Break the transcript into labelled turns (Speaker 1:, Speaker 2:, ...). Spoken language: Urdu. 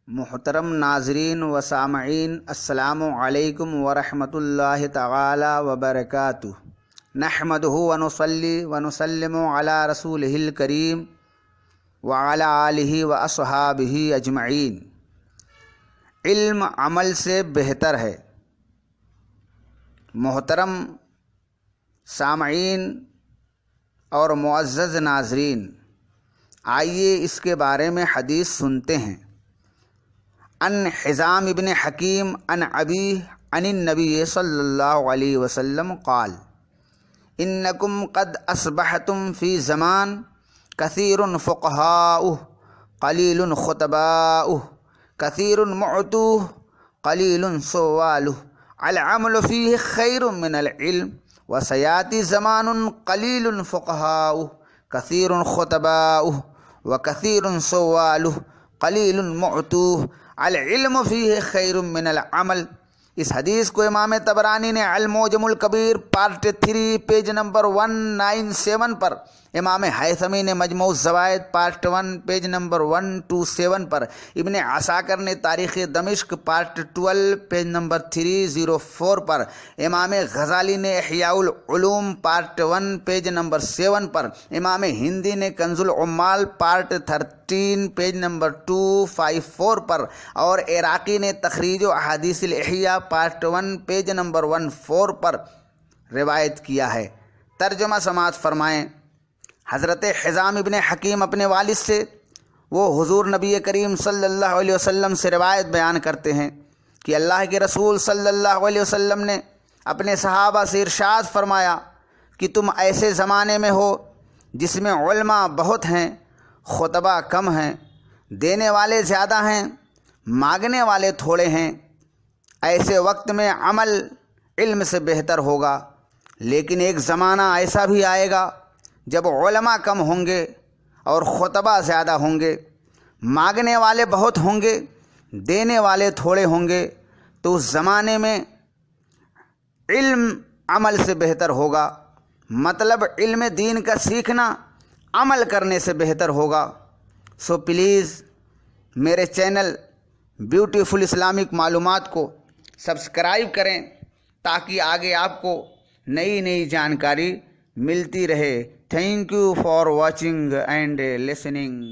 Speaker 1: محترم ناظرین و سامعین، السلام علیکم ورحمۃ اللہ تعالی وبرکاتہ۔ نحمدہ ونصلی ونسلم علی رسولہ الکریم وعلی آلہ واصحابہ اجمعین۔ علم عمل سے بہتر ہے۔ محترم سامعین اور معزز ناظرین، آئیے اس کے بارے میں حدیث سنتے ہیں۔ ان حزام ابن حکیم عن ابیہ عن النبی صلی اللہ علیہ وسلم قال انکم قد اصبحتم فی زمان کثیر فقہاؤہ قلیل خطباؤہ کثیر معتوہ قلیل سوالہ العمل فیہ خیر من العلم وسیاتی زمان قلیل فقہاؤہ کثیر خطباؤہ وکثیر سوالہ قلیل معتوہ العلم فیہ خیر من العمل۔ اس حدیث کو امام طبرانی نے المعجم الکبیر پارٹ 3 پیج نمبر 197 پر، امام حیثمی نے مجموع الزوائد پارٹ 1 پیج نمبر 127 پر، ابن عساکر نے تاریخ دمشق پارٹ 12 پیج نمبر 304 پر، امام غزالی نے احیاء العلوم پارٹ 1 پیج نمبر 7 پر، امام ہندی نے کنز العمال پارٹ 13 پیج نمبر 254 پر، اور عراقی نے تخریج احادیث الاحیاء پارٹ 1 پیج نمبر 14 پر روایت کیا ہے۔ ترجمہ سماعت فرمائیں۔ حضرت حزام ابن حکیم اپنے والد سے، وہ حضور نبی کریم صلی اللہ علیہ وسلم سے روایت بیان کرتے ہیں کہ اللہ کے رسول صلی اللہ علیہ وسلم نے اپنے صحابہ سے ارشاد فرمایا کہ تم ایسے زمانے میں ہو جس میں علماء بہت ہیں، خطبہ کم ہیں، دینے والے زیادہ ہیں، مانگنے والے تھوڑے ہیں۔ ایسے وقت میں عمل علم سے بہتر ہوگا، لیکن ایک زمانہ ایسا بھی آئے گا جب علماء کم ہوں گے اور خطبہ زیادہ ہوں گے، مانگنے والے بہت ہوں گے، دینے والے تھوڑے ہوں گے، تو اس زمانے میں علم عمل سے بہتر ہوگا۔ مطلب علم دین کا سیکھنا عمل کرنے سے بہتر ہوگا۔ سو پلیز میرے چینل بیوٹیفل اسلامک معلومات کو سبسکرائب کریں تاکہ آگے آپ کو نئی نئی جانکاری ملتی رہے۔ Thank you for watching and listening.